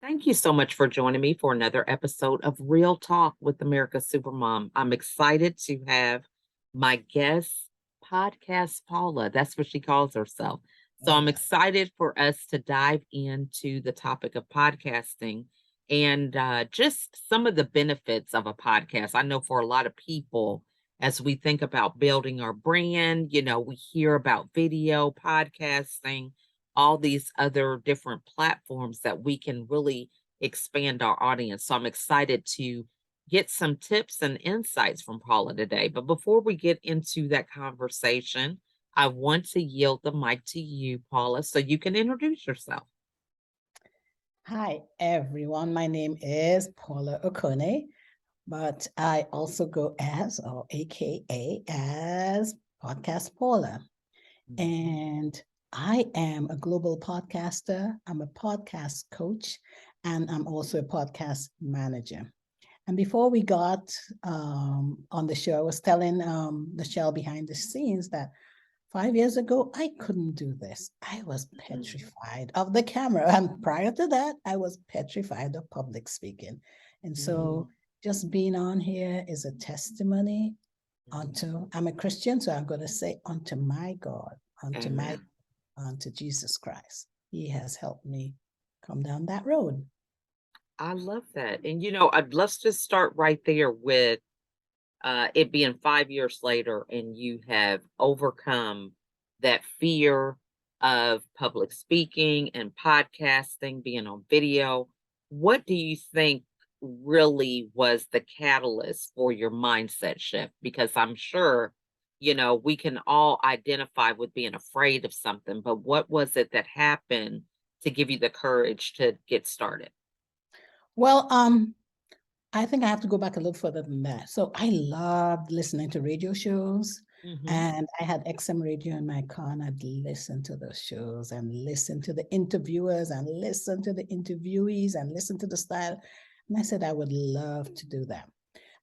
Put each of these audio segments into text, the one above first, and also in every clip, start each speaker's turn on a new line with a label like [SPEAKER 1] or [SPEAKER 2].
[SPEAKER 1] Thank you so much for joining me for another episode of Real Talk with America's Supermom. I'm excited to have my guest podcast, Paula. That's what she calls herself. So
[SPEAKER 2] Oh,
[SPEAKER 1] I'm
[SPEAKER 2] yeah.
[SPEAKER 1] excited for us to dive into the topic of podcasting and just some of the benefits of a podcast. I know for a lot of people, as we think about building our brand, we hear about video, podcasting, all these other different platforms that we can really expand our audience. So I'm excited to get some tips and insights from Paula today. But before we get into that conversation, I want to yield the mic to you, Paula, so you can introduce yourself.
[SPEAKER 2] Hi, everyone. My name is Paula Okonneh, but I also go as, or AKA, as Podcast Paula.
[SPEAKER 1] Mhm.
[SPEAKER 2] And I am a global podcaster. I'm a podcast coach, and I'm also a podcast manager. And before we got on the show, I was telling the shell behind the scenes that 5 years ago, I couldn't do this. I was
[SPEAKER 1] Mhm.
[SPEAKER 2] petrified of the camera. And prior to that, I was petrified of public speaking. And
[SPEAKER 1] Mhm.
[SPEAKER 2] so just being on here is a testimony
[SPEAKER 1] Mhm.
[SPEAKER 2] unto, I'm a Christian, so I'm going to say unto my God,
[SPEAKER 1] Amen.
[SPEAKER 2] unto Jesus Christ. He has helped me come down that road.
[SPEAKER 1] I love that. And let's just start right there with it being 5 years later, and you have overcome that fear of public speaking and podcasting, being on video. What do you think really was the catalyst for your mindset shift? Because I'm sure, we can all identify with being afraid of something, but what was it that happened to give you the courage to get started?
[SPEAKER 2] Well, I think I have to go back a little further than that. So I loved listening to radio shows,
[SPEAKER 1] Hmm.
[SPEAKER 2] and I had XM radio in my car, and I'd listen to those shows and listen to the interviewers and listen to the interviewees and listen to the style. And I said I would love to do that.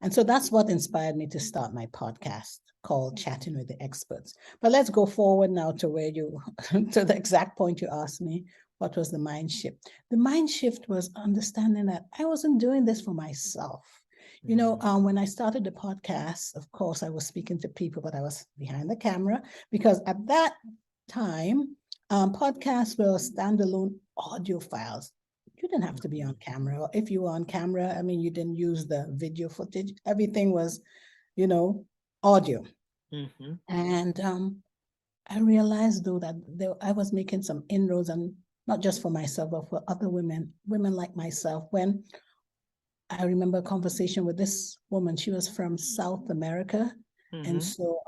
[SPEAKER 2] And so that's what inspired me to start my podcast called Chatting with the Experts. But let's go forward now to where you, to the exact point you asked me. What was the mind shift? The mind shift was understanding that I wasn't doing this for myself. When I started the podcast, of course, I was speaking to people, but I was behind the camera because at that time, podcasts were standalone audio files. You didn't have to be on camera. If you were on camera, I mean, you didn't use the video footage. Everything was, you know, audio.
[SPEAKER 1] Hmm.
[SPEAKER 2] And I realized though that I was making some inroads, and not just for myself, but for other women like myself. When I remember a conversation with this woman, she was from South America. And
[SPEAKER 1] Hmm.
[SPEAKER 2] so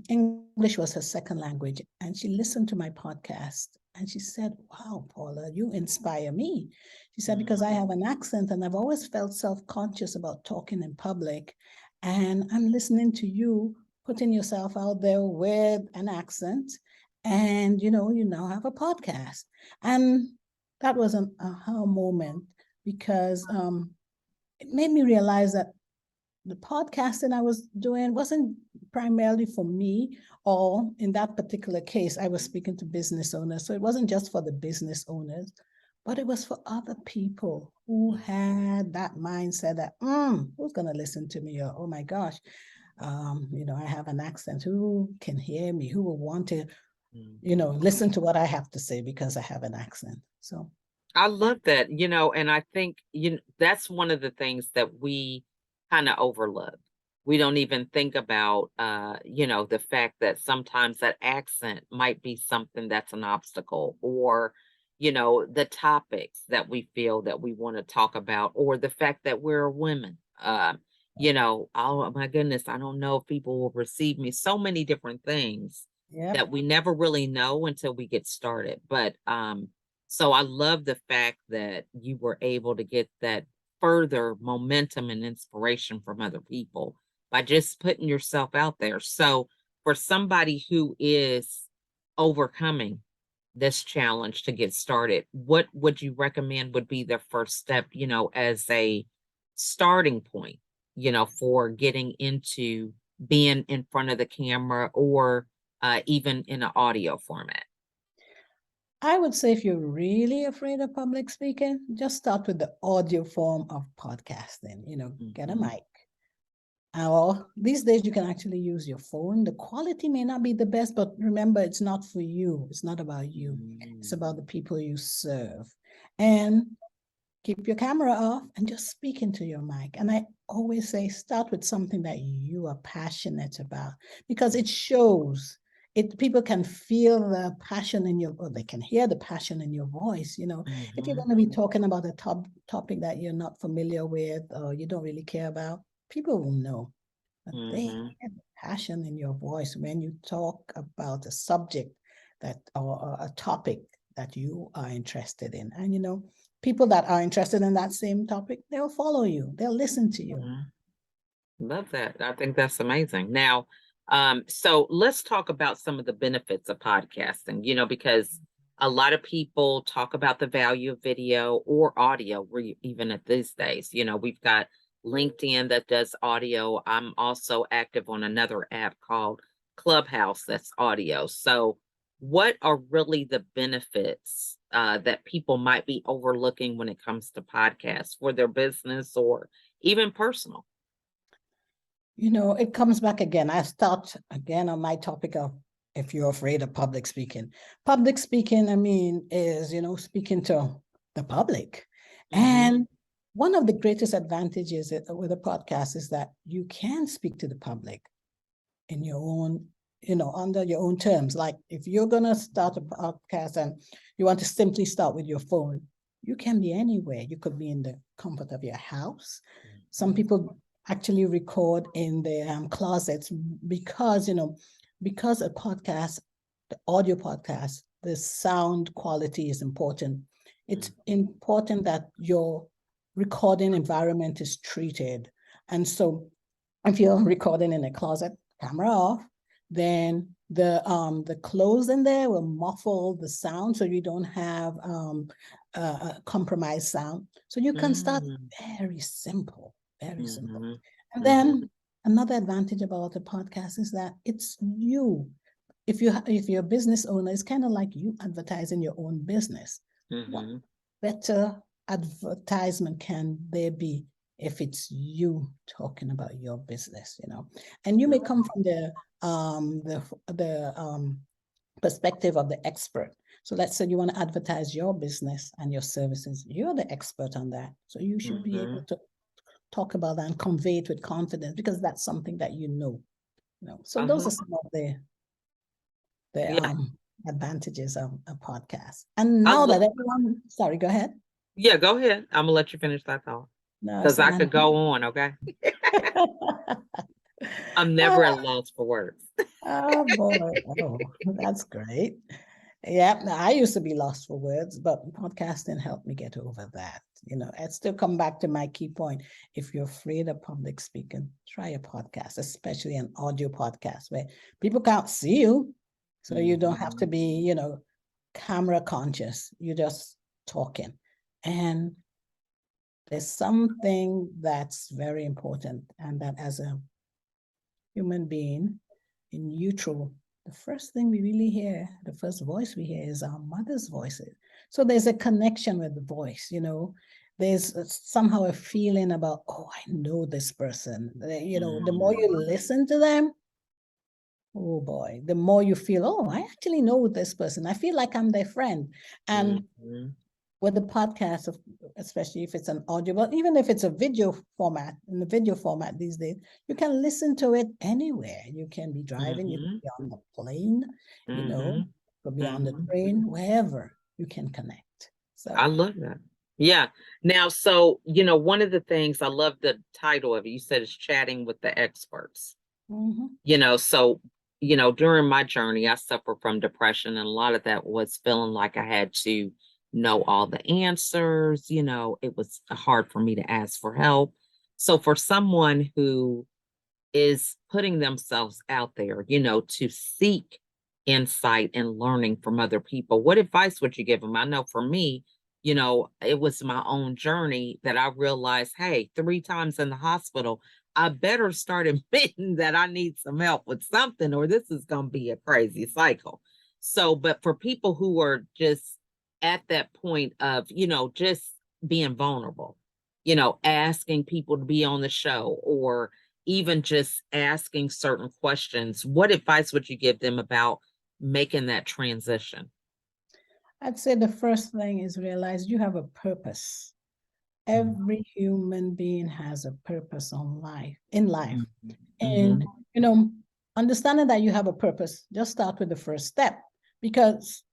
[SPEAKER 2] English was her second language. And she listened to my podcast and she said, "Wow, Paula, you inspire me." She said, "Because I
[SPEAKER 1] Hmm.
[SPEAKER 2] have an accent and I've always felt self conscious about talking in public. And I'm listening to you putting yourself out there with an accent. And you now have a podcast." And that was an aha moment because it made me realize that the podcasting I was doing wasn't primarily for me, or in that particular case, I was speaking to business owners. So it wasn't just for the business owners, but it was for other people who had that mindset that, who's going to listen to me? Or, oh my gosh, I have an accent. Who can hear me? Who will want to,
[SPEAKER 1] Hmm.
[SPEAKER 2] listen to what I have to say because I have an accent? So,
[SPEAKER 1] I love that, and I think that's one of the things that we kind of overlook. We don't even think about the fact that sometimes that accent might be something that's an obstacle, or the topics that we feel that we want to talk about, or the fact that we're women. Oh my goodness, I don't know if people will receive me. So many different things
[SPEAKER 2] yep.
[SPEAKER 1] that we never really know until we get started. But so I love the fact that you were able to get that further momentum and inspiration from other people by just putting yourself out there. So for somebody who is overcoming this challenge to get started, what would you recommend would be their first step, as a starting point, for getting into being in front of the camera, or even in an audio format?
[SPEAKER 2] I would say if you're really afraid of public speaking, just start with the audio form of podcasting. Get a
[SPEAKER 1] Mhm.
[SPEAKER 2] mic. Or these days you can actually use your phone. The quality may not be the best, but remember, it's not for you. It's not about you. It's
[SPEAKER 1] Mm.
[SPEAKER 2] about the people you serve. And keep your camera off and just speak into your mic. And I always say, start with something that you are passionate about, because it shows. People can feel the passion in your, or they can hear the passion in your voice. If you're
[SPEAKER 1] Mhm.
[SPEAKER 2] going to be talking about a topic that you're not familiar with or you don't really care about, people will know. But they
[SPEAKER 1] Mhm.
[SPEAKER 2] hear the passion in your voice when you talk about a subject or a topic that you are interested in. And people that are interested in that same topic, they'll follow you, they'll listen to you.
[SPEAKER 1] Mhm. Love that. I think that's amazing. Now, so let's talk about some of the benefits of podcasting, because a lot of people talk about the value of video or audio, even at these days. We've got LinkedIn that does audio. I'm also active on another app called Clubhouse that's audio. So, what are really the benefits that people might be overlooking when it comes to podcasts for their business or even personal?
[SPEAKER 2] It comes back again. I start again on my topic of if you're afraid of public speaking. Public speaking, I mean, is, speaking to the public.
[SPEAKER 1] Mhm.
[SPEAKER 2] And one of the greatest advantages with a podcast is that you can speak to the public in your own, under your own terms. Like if you're going to start a podcast and you want to simply start with your phone, you can be anywhere. You could be in the comfort of your house. Some
[SPEAKER 1] Mhm.
[SPEAKER 2] people actually record in their closets because a podcast, the audio podcast, the sound quality is important. It's important that your recording environment is treated. And so if you're recording in a closet, camera off, then the clothes in there will muffle the sound so you don't have a compromised sound. So you can start
[SPEAKER 1] Mm.
[SPEAKER 2] very simple, very simple.
[SPEAKER 1] Mhm.
[SPEAKER 2] And
[SPEAKER 1] Mhm.
[SPEAKER 2] then another advantage about a podcast is that it's you. If you're a business owner, it's kind of like you advertising your own business. What
[SPEAKER 1] Mhm.
[SPEAKER 2] better advertisement can there be if it's you talking about your business? And you may come from the perspective of the expert. So let's say you want to advertise your business and your services. You're the expert on that. So you should be able
[SPEAKER 1] Mhm.
[SPEAKER 2] to talk about that and convey it with confidence because that's something that you know. So those
[SPEAKER 1] Uh-huh.
[SPEAKER 2] are some of the
[SPEAKER 1] Yeah.
[SPEAKER 2] advantages of a podcast. And
[SPEAKER 1] I
[SPEAKER 2] now that
[SPEAKER 1] look.
[SPEAKER 2] everyone, sorry, go ahead.
[SPEAKER 1] Yeah, go ahead. I'm gonna let you finish that thought
[SPEAKER 2] No,
[SPEAKER 1] because I
[SPEAKER 2] saying
[SPEAKER 1] could go on, okay? I'm never at a loss for words.
[SPEAKER 2] oh boy, oh, that's great. Yeah, no, I used to be lost for words, but podcasting helped me get over that. I still come back to my key point. If you're afraid of public speaking, try a podcast, especially an audio podcast where people can't see you. So you don't have to
[SPEAKER 1] Mhm.
[SPEAKER 2] be, camera conscious. You're just talking. And there's something that's very important, and that as a human being in utero, the first thing we really hear, the first voice we hear is our mother's voices. So there's a connection with the voice. There's somehow a feeling about, oh, I know this person. The more you
[SPEAKER 1] Mhm.
[SPEAKER 2] listen to them, oh boy, the more you feel, oh, I actually know this person. I feel like I'm their friend. And
[SPEAKER 1] Mhm.
[SPEAKER 2] with the podcast, especially if it's an audio, but even if it's a video format, in the video format these days, you can listen to it anywhere. You can be driving, you could
[SPEAKER 1] Mhm.
[SPEAKER 2] be on the plane,
[SPEAKER 1] Mhm.
[SPEAKER 2] could be on the
[SPEAKER 1] Mhm.
[SPEAKER 2] train, wherever you can connect.
[SPEAKER 1] I
[SPEAKER 2] So,
[SPEAKER 1] love that. Yeah. Now, so, one of the things I love the title of it, you said is chatting with the experts.
[SPEAKER 2] mhm.
[SPEAKER 1] So, during my journey, I suffer from depression, and a lot of that was feeling like I had to know all the answers. It was hard for me to ask for help. So, for someone who is putting themselves out there, to seek insight and learning from other people, what advice would you give them? I know for me, it was my own journey that I realized, hey, 3 times in the hospital, I better start admitting that I need some help with something, or this is going to be a crazy cycle. So, but for people who are just at that point of, just being vulnerable, asking people to be on the show, or even just asking certain questions, what advice would you give them about making that transition?
[SPEAKER 2] I'd say the first thing is realize you have a purpose. Every human being has a purpose in life. And,
[SPEAKER 1] Mm-hmm.
[SPEAKER 2] understanding that you have a purpose, just start with the first step, because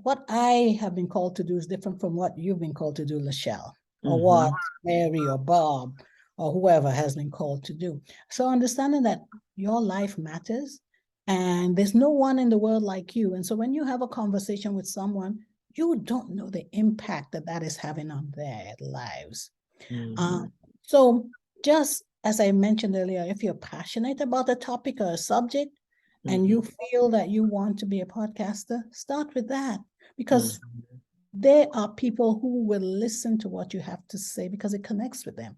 [SPEAKER 2] what I have been called to do is different from what you've been called to do, Lachelle, or what Mary or Bob or whoever has been called to do. So understanding that your life matters and there's no one in the world like you. And so when you have a conversation with someone, you don't know the impact that that is having on their lives.
[SPEAKER 1] Mm-hmm.
[SPEAKER 2] So just as I mentioned earlier, if you're passionate about a topic or a subject and you feel that you want to be a podcaster, start with that, because there are people who will listen to what you have to say because it connects with them.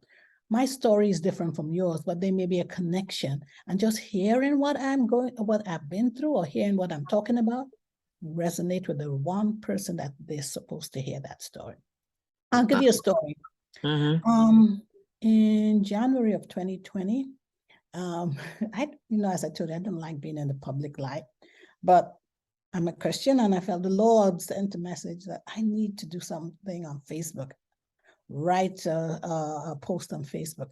[SPEAKER 2] My story is different from yours, but there may be a connection. And just hearing what I've been through, or hearing what I'm talking about, resonate with the one person that they're supposed to hear that story. I'll give you a story. In January of 2020, as I told you, I don't like being in the public light, but I'm a Christian, and I felt the Lord sent a message that I need to do something on Facebook, write a post on Facebook.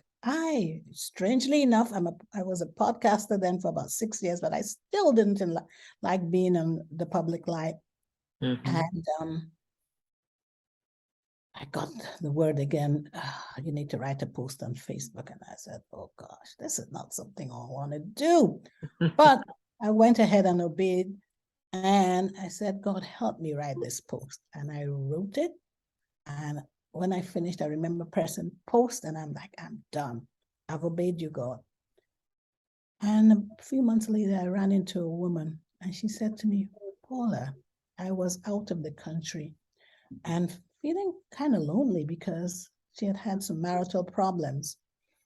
[SPEAKER 2] Strangely enough, I was a podcaster then for about 6 years, but I still didn't like being in the public light. And I got the word again, you need to write a post on Facebook. And I said, oh gosh, this is not something I want to do. But I went ahead and obeyed. And I said, God, help me write this post. And I wrote it. And when I finished, I remember pressing post, and I'm like, I'm done. I've obeyed you, God. And a few months later, I ran into a woman, and she said to me, Paula, I was out of the country and feeling kind of lonely because she had had some marital problems.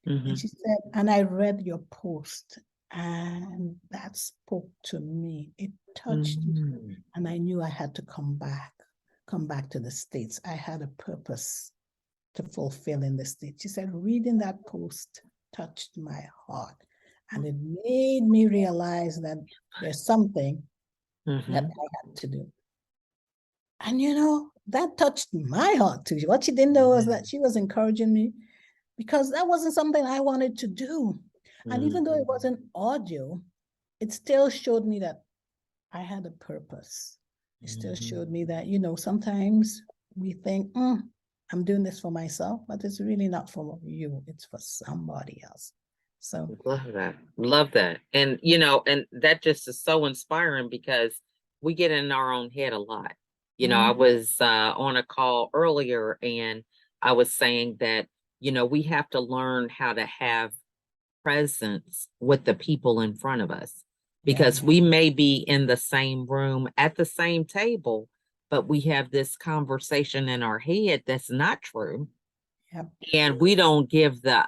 [SPEAKER 2] And she said, and I read your post, and that spoke to me. It touched me, and I knew I had to come back to the States. I had a purpose to fulfill in the States. She said, reading that post touched my heart, and it made me realize that there's something that I had to do. And that touched my heart too. What she didn't know was that she was encouraging me, because that wasn't something I wanted to do. And even though it wasn't audio, it still showed me that I had a purpose. It still showed me that, sometimes we think, I'm doing this for myself, but it's really not for you. It's for somebody else. So
[SPEAKER 1] Love that. Love that. And, and that just is so inspiring, because we get in our own head a lot. I was on a call earlier, and I was saying that, we have to learn how to have presence with the people in front of us, because we may be in the same room at the same table, but we have this conversation in our head that's not true. And we don't give the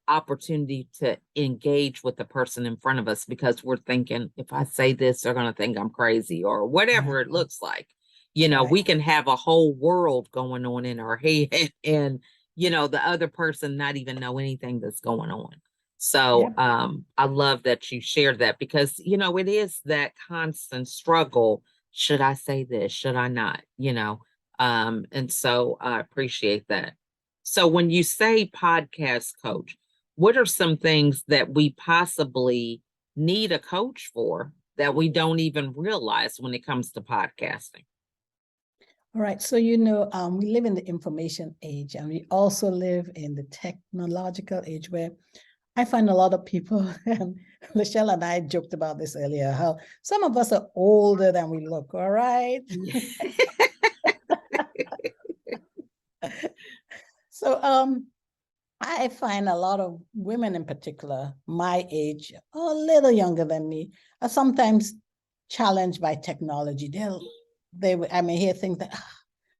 [SPEAKER 1] opportunity to engage with the person in front of us, because we're thinking, if I say this, they're going to think I'm crazy, or whatever it looks like. We can have a whole world going on in our head, and, the other person not even know anything that's going on. So I love that you shared that, because, it is that constant struggle. Should I say this? Should I not? And so I appreciate that. So when you say podcast coach, what are some things that we possibly need a coach for that we don't even realize when it comes to podcasting?
[SPEAKER 2] All right. So, we live in the information age, and we also live in the technological age, where I find a lot of people, and Lachelle and I joked about this earlier, how some of us are older than we look. All right. So I find a lot of women in particular, my age, a little younger than me, are sometimes challenged by technology. I may hear things that,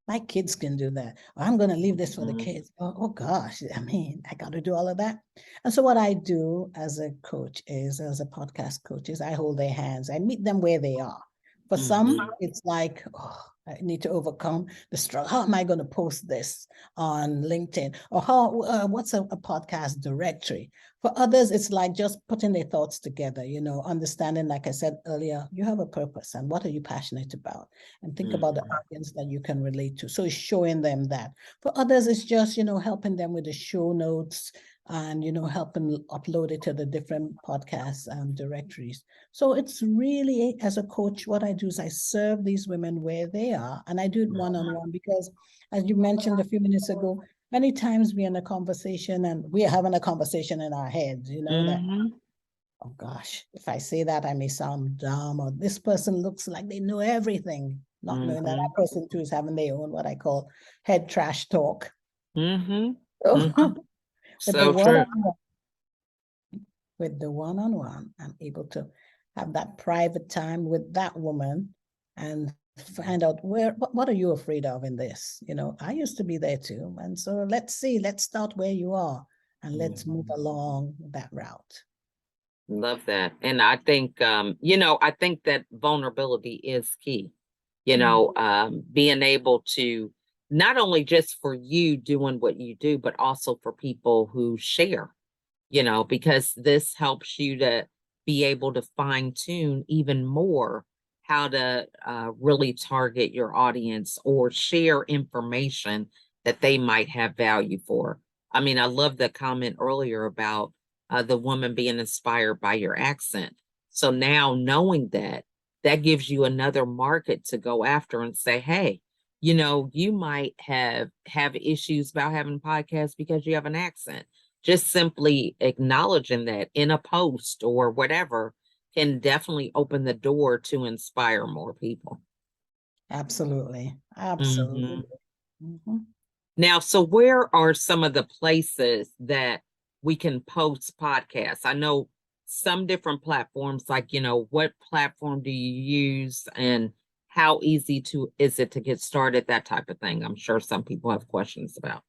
[SPEAKER 2] my kids can do that. Or I'm going to leave this for the kids. Oh gosh, I got to do all of that. And so what I do as a coach as a podcast coach, is I hold their hands. I meet them where they are. For some,
[SPEAKER 1] Mhm.
[SPEAKER 2] it's like, oh, I need to overcome the struggle. How am I going to post this on LinkedIn? Or what's a podcast directory? For others, it's like just putting their thoughts together, understanding, like I said earlier, you have a purpose and what are you passionate about? And think about the
[SPEAKER 1] Mhm.
[SPEAKER 2] audience that you can relate to. So it's showing them that. For others, it's just, helping them with the show notes and, helping upload it to the different podcast directories. So it's really, as a coach, what I do is I serve these women where they are, and I do it one-on-one because, as you mentioned a few minutes ago, many times we're in a conversation and we're having a conversation in our heads, that,
[SPEAKER 1] Mhm.
[SPEAKER 2] oh gosh, if I say that, I may sound dumb, or this person looks like they know everything, not knowing that
[SPEAKER 1] Mhm.
[SPEAKER 2] that person too is having their own, what I call head trash talk.
[SPEAKER 1] Mhm.
[SPEAKER 2] So
[SPEAKER 1] Mhm.
[SPEAKER 2] with the
[SPEAKER 1] So true.
[SPEAKER 2] one-on-one, I'm able to have that private time with that woman and find out what are you afraid of in this? I used to be there too. And so let's start where you are and let's move
[SPEAKER 1] Mhm.
[SPEAKER 2] along that route.
[SPEAKER 1] Love that. And I think I think that vulnerability is key.
[SPEAKER 2] Mm.
[SPEAKER 1] Being able to not only just for you doing what you do, but also for people who share, because this helps you to be able to fine tune even more how to really target your audience or share information that they might have value for. I mean, I love the comment earlier about the woman being inspired by your accent. So now knowing that, that gives you another market to go after and say, hey, you might have issues about having podcasts because you have an accent. Just simply acknowledging that in a post or whatever can definitely open the door to inspire more people.
[SPEAKER 2] Absolutely. Absolutely.
[SPEAKER 1] Mhm.
[SPEAKER 2] Mhm.
[SPEAKER 1] Now, so where are some of the places that we can post podcasts? I know some different platforms, like, what platform do you use and how easy is it to get started, that type of thing. I'm sure some people have questions about.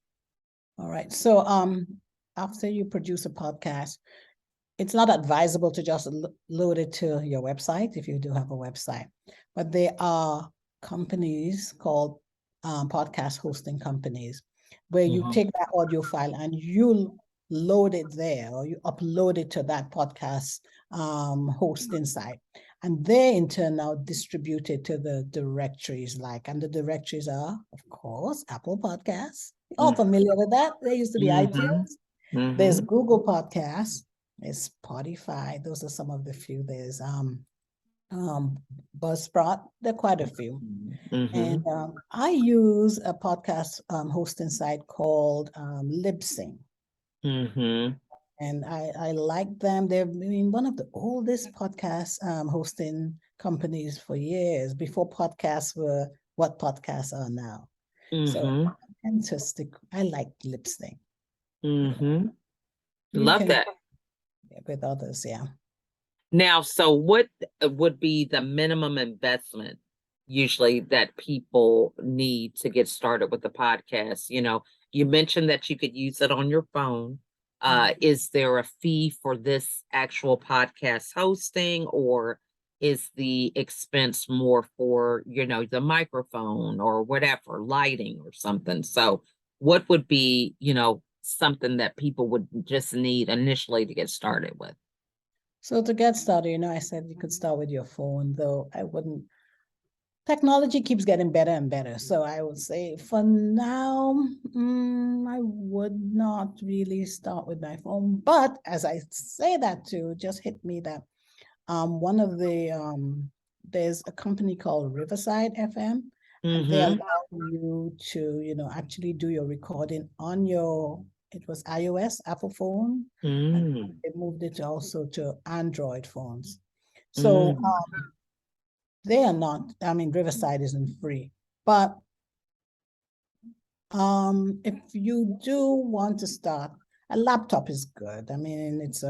[SPEAKER 2] All right. So after you produce a podcast, it's not advisable to just load it to your website if you do have a website, but there are companies called podcast hosting companies where you
[SPEAKER 1] Mhm.
[SPEAKER 2] take that audio file and you load it there or you upload it to that podcast hosting site. And they in turn now distribute it to the directories and the directories are, of course, Apple Podcasts. All
[SPEAKER 1] Mhm.
[SPEAKER 2] familiar with that? There used to be
[SPEAKER 1] Mhm.
[SPEAKER 2] iTunes. There's
[SPEAKER 1] Mhm.
[SPEAKER 2] Google Podcasts. There's Spotify. Those are some of the few. There's um, Buzzsprout. There are quite a few. And
[SPEAKER 1] Mhm.
[SPEAKER 2] I use a podcast hosting site called Libsyn.
[SPEAKER 1] Mhm.
[SPEAKER 2] And I like them. They've been one of the oldest podcast hosting companies for years, before podcasts were what podcasts are now. So
[SPEAKER 1] Mhm.
[SPEAKER 2] I tend to stick, I like Libsyn.
[SPEAKER 1] Mhm.
[SPEAKER 2] You
[SPEAKER 1] Love
[SPEAKER 2] can
[SPEAKER 1] that.
[SPEAKER 2] with others, yeah.
[SPEAKER 1] Now, so what would be the minimum investment usually that people need to get started with the podcast? You mentioned that you could use it on your phone. Is there a fee for this actual podcast hosting, or is the expense more for, the microphone or whatever, lighting or something? So what would be, something that people would just need initially to get started with?
[SPEAKER 2] So to get started, I said you could start with your phone, though I wouldn't. Technology keeps getting better and better. So I would say for now, I would not really start with my phone. But as I say that too, just hit me that one of the there's a company called Riverside FM, and they
[SPEAKER 1] Mhm.
[SPEAKER 2] allow you to, actually do your recording on your, it was iOS, Apple phone, and
[SPEAKER 1] Mm,
[SPEAKER 2] they moved it also to Android phones. So
[SPEAKER 1] mm,
[SPEAKER 2] they are not, I mean, Riverside isn't free, but if you do want to start, a laptop is good. I mean, if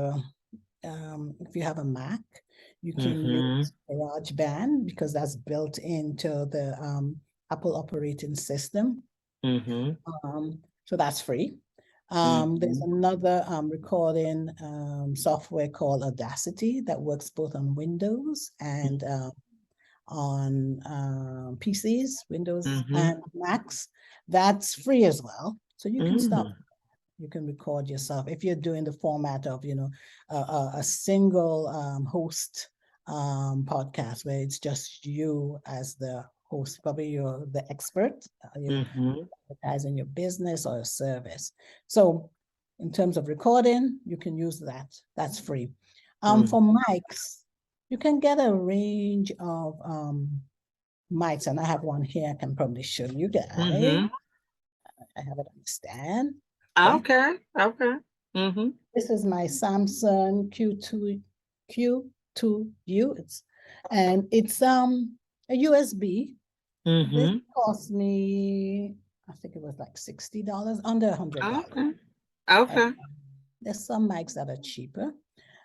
[SPEAKER 2] you have a Mac, you can
[SPEAKER 1] mhm,
[SPEAKER 2] use GarageBand because that's built into the Apple operating system.
[SPEAKER 1] mhm,
[SPEAKER 2] So that's free. There's
[SPEAKER 1] mhm,
[SPEAKER 2] another recording software called Audacity that works both on Windows and on PCs, Windows
[SPEAKER 1] Mm-hmm.
[SPEAKER 2] and Macs. That's free as well. So you can start.
[SPEAKER 1] Mm-hmm.
[SPEAKER 2] You can record yourself if you're doing the format of, a single host podcast where it's just you as the host. Probably you're the expert. You're
[SPEAKER 1] Mm-hmm.
[SPEAKER 2] advertising your business or a service. So in terms of recording, you can use that. That's free. For mics, you can get a range of mics, and I have one here I can probably show you guys.
[SPEAKER 1] Mm-hmm.
[SPEAKER 2] I have it on the stand. Okay.
[SPEAKER 1] Okay. Okay. Mm-hmm.
[SPEAKER 2] This is my Samsung Q2U. It's a USB. This
[SPEAKER 1] Mm-hmm.
[SPEAKER 2] cost me, I think it was like $60, under $100.
[SPEAKER 1] Okay.
[SPEAKER 2] And
[SPEAKER 1] Okay.
[SPEAKER 2] there's some mics that are cheaper.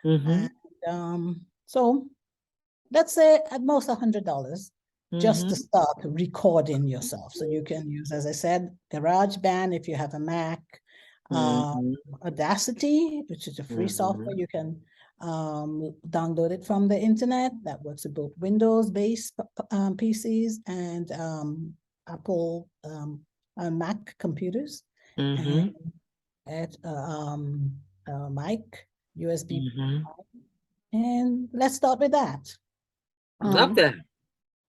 [SPEAKER 1] Mm-hmm.
[SPEAKER 2] And so let's say at most $100 just
[SPEAKER 1] Mm-hmm.
[SPEAKER 2] to start recording yourself. So you can use, as I said, GarageBand if you have a Mac,
[SPEAKER 1] Mm-hmm.
[SPEAKER 2] Audacity, which is a free
[SPEAKER 1] Mm-hmm.
[SPEAKER 2] software. You can download it from the internet. That works with both Windows-based PCs and Apple and Mac computers. And
[SPEAKER 1] Mm-hmm.
[SPEAKER 2] at mic, USB.
[SPEAKER 1] Mm-hmm.
[SPEAKER 2] And let's start with that.
[SPEAKER 1] Love that.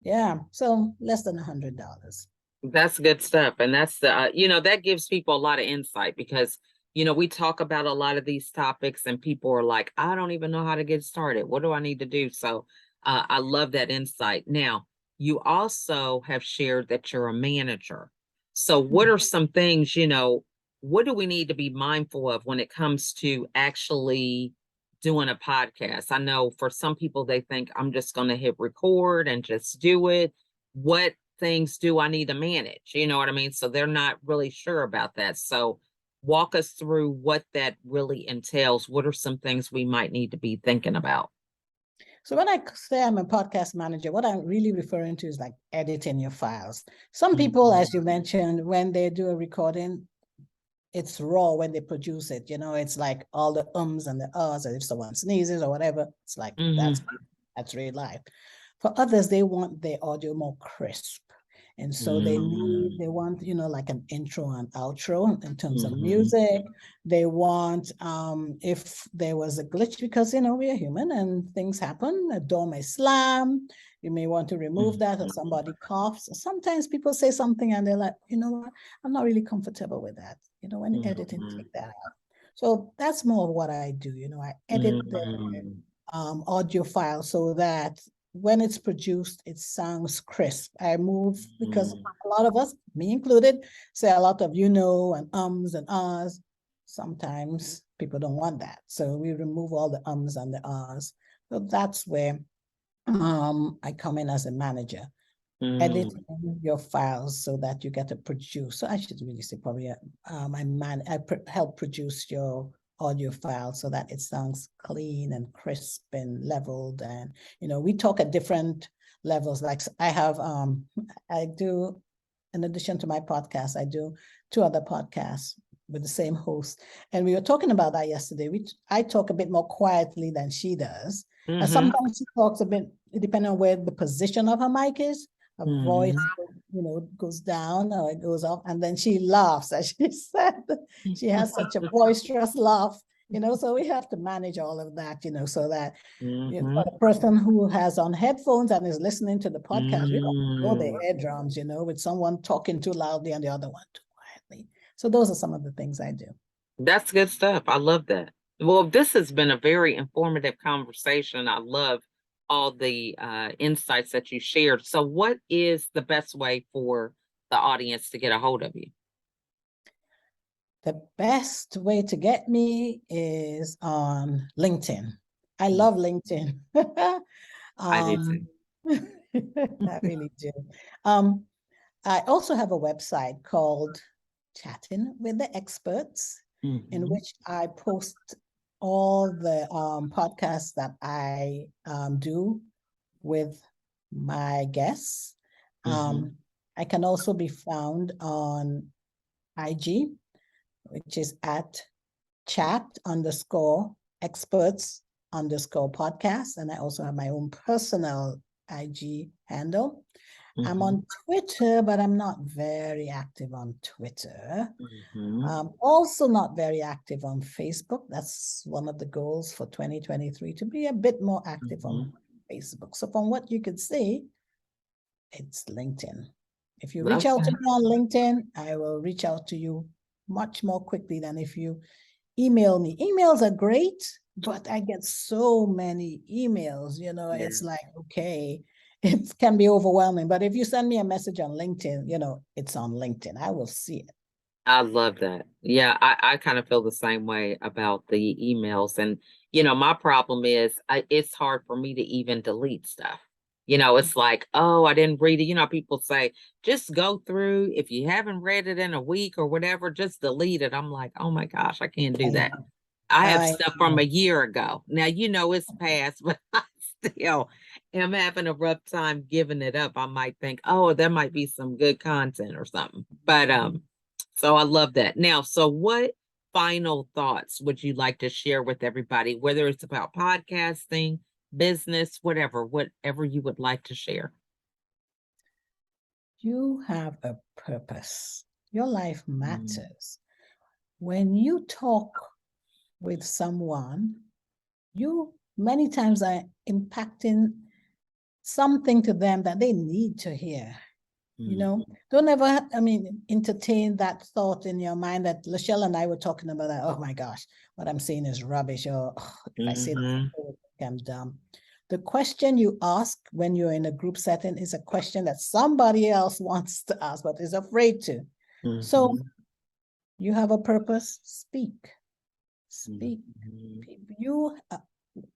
[SPEAKER 2] Yeah, so less than $100.
[SPEAKER 1] That's good stuff. And that's that gives people a lot of insight because, we talk about a lot of these topics and people are like, I don't even know how to get started. What do I need to do? So I love that insight. Now, you also have shared that you're a manager. So what are some things, what do we need to be mindful of when it comes to actually doing a podcast? I know for some people, they think I'm just going to hit record and just do it. What things do I need to manage? You know what I mean? So they're not really sure about that. So walk us through what that really entails. What are some things we might need to be thinking about?
[SPEAKER 2] So when I say I'm a podcast manager, what I'm really referring to is like editing your files. Some people, as you mentioned, when they do a recording, it's raw when they produce it. It's like all the ums and the ahs, and if someone sneezes or whatever, it's like
[SPEAKER 1] Mm-hmm.
[SPEAKER 2] that's real life. For others, they want their audio more crisp. And so they want, like an intro and outro in terms of
[SPEAKER 1] Mm-hmm.
[SPEAKER 2] music. They want, if there was a glitch, because, we are human and things happen, a door may slam, you may want to remove that, or somebody coughs. Sometimes people say something and they're like, you know what, I'm not really comfortable with that. When editing, take that out. So that's more of what I do. I edit the audio file so that when it's produced, it sounds crisp. I move because a lot of us, me included, say a lot of and ums and ahs. Sometimes people don't want that. So we remove all the ums and the ahs. So that's where I come in as a manager, editing your files so that you get to produce. So I should really say probably I help produce your audio file so that it sounds clean and crisp and leveled. And we talk at different levels. Like I do, in addition to my podcast, I do 2 other podcasts with the same host. And we were talking about that yesterday. I talk a bit more quietly than she does. And sometimes she talks a bit, depending on where the position of her mic is, her voice, goes down or it goes up. And then she laughs, as she said. She has such a boisterous laugh, so we have to manage all of that, so that for the person who has on headphones and is listening to the podcast, we don't know the eardrums, with someone talking too loudly and the other one too quietly. So those are some of the things I do.
[SPEAKER 1] That's good stuff. I love that. Well, this has been a very informative conversation. I love all the insights that you shared. So what is the best way for the audience to get a hold of you?
[SPEAKER 2] The best way to get me is on LinkedIn. I love LinkedIn.
[SPEAKER 1] I do too.
[SPEAKER 2] I really do. I also have a website called Chatting with the Experts, in which I post all the podcasts that I do with my guests. I can also be found on IG, which is at chat_experts_podcast. And I also have my own personal IG handle. I'm
[SPEAKER 1] Mhm.
[SPEAKER 2] on Twitter, but I'm not very active on Twitter.
[SPEAKER 1] Mhm.
[SPEAKER 2] Also not very active on Facebook. That's one of the goals for 2023, to be a bit more active on
[SPEAKER 1] Mhm.
[SPEAKER 2] Facebook. So from what you could see, it's LinkedIn. If you reach
[SPEAKER 1] Love
[SPEAKER 2] out to
[SPEAKER 1] that.
[SPEAKER 2] me on LinkedIn, I will reach out to you much more quickly than if you email me. Emails are great, but I get so many emails,
[SPEAKER 1] Yeah.
[SPEAKER 2] it's like, okay, it can be overwhelming. But if you send me a message on LinkedIn, it's on LinkedIn. I will see it.
[SPEAKER 1] I love that. Yeah, I kind of feel the same way about the emails. And, my problem is it's hard for me to even delete stuff. It's like, oh, I didn't read it. People say, just go through. If you haven't read it in a week or whatever, just delete it. I'm like, oh my gosh, I can't do
[SPEAKER 2] I
[SPEAKER 1] that.
[SPEAKER 2] know.
[SPEAKER 1] I have
[SPEAKER 2] I
[SPEAKER 1] stuff from
[SPEAKER 2] know.
[SPEAKER 1] a year ago. Now, it's past, but I still am having a rough time giving it up. I might think, oh, there might be some good content or something. But so I love that. Now, so what final thoughts would you like to share with everybody, whether it's about podcasting, business, whatever you would like to share?
[SPEAKER 2] You have a purpose. Your life
[SPEAKER 1] Mm,
[SPEAKER 2] matters. When you talk with someone, you many times are impacting something to them that they need to hear.
[SPEAKER 1] mm,
[SPEAKER 2] Don't ever, entertain that thought in your mind that Lachelle and I were talking about that. Oh my gosh, what I'm saying is rubbish. Or if I say that,
[SPEAKER 1] mhm,
[SPEAKER 2] people will think I'm dumb. The question you ask when you're in a group setting is a question that somebody else wants to ask, but is afraid to. So
[SPEAKER 1] mhm,
[SPEAKER 2] you have a purpose, speak. Speak.
[SPEAKER 1] mhm,
[SPEAKER 2] You,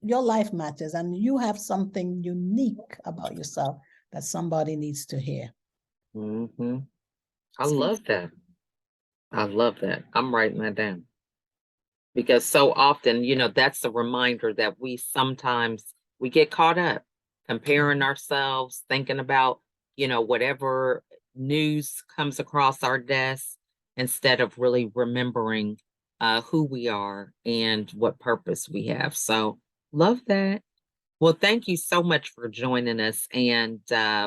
[SPEAKER 2] your life matters, and you have something unique about yourself that somebody needs to hear.
[SPEAKER 1] mhm. I
[SPEAKER 2] Speak.
[SPEAKER 1] love that. I love that. I'm writing that down. Because so often, that's a reminder that we get caught up comparing ourselves, thinking about, whatever news comes across our desk instead of really remembering who we are and what purpose we have. So love that. Well, thank you so much for joining us. And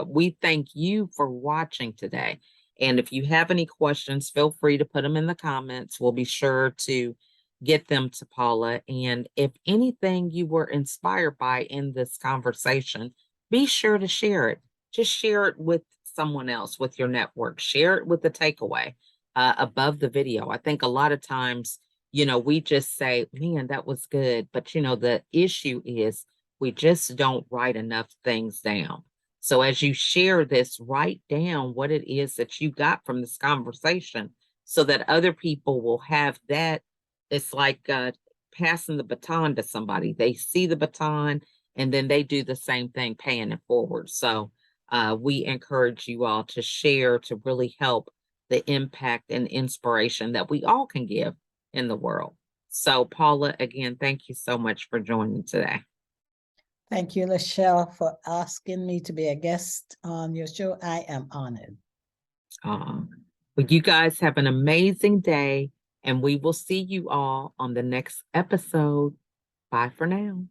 [SPEAKER 1] we thank you for watching today. And if you have any questions, feel free to put them in the comments. We'll be sure to get them to Paula. And if anything you were inspired by in this conversation, be sure to share it. Just share it with someone else, with your network. Share it with the takeaway above the video. I think a lot of times, we just say, man, that was good. But, the issue is, we just don't write enough things down. So as you share this, write down what it is that you got from this conversation so that other people will have that. It's like passing the baton to somebody. They see the baton and then they do the same thing, paying it forward. So we encourage you all to share to really help the impact and inspiration that we all can give in the world. So, Paula, again, thank you so much for joining today.
[SPEAKER 2] Thank you, Lachelle, for asking me to be a guest on your show. I am honored.
[SPEAKER 1] Well, you guys have an amazing day, and we will see you all on the next episode. Bye for now.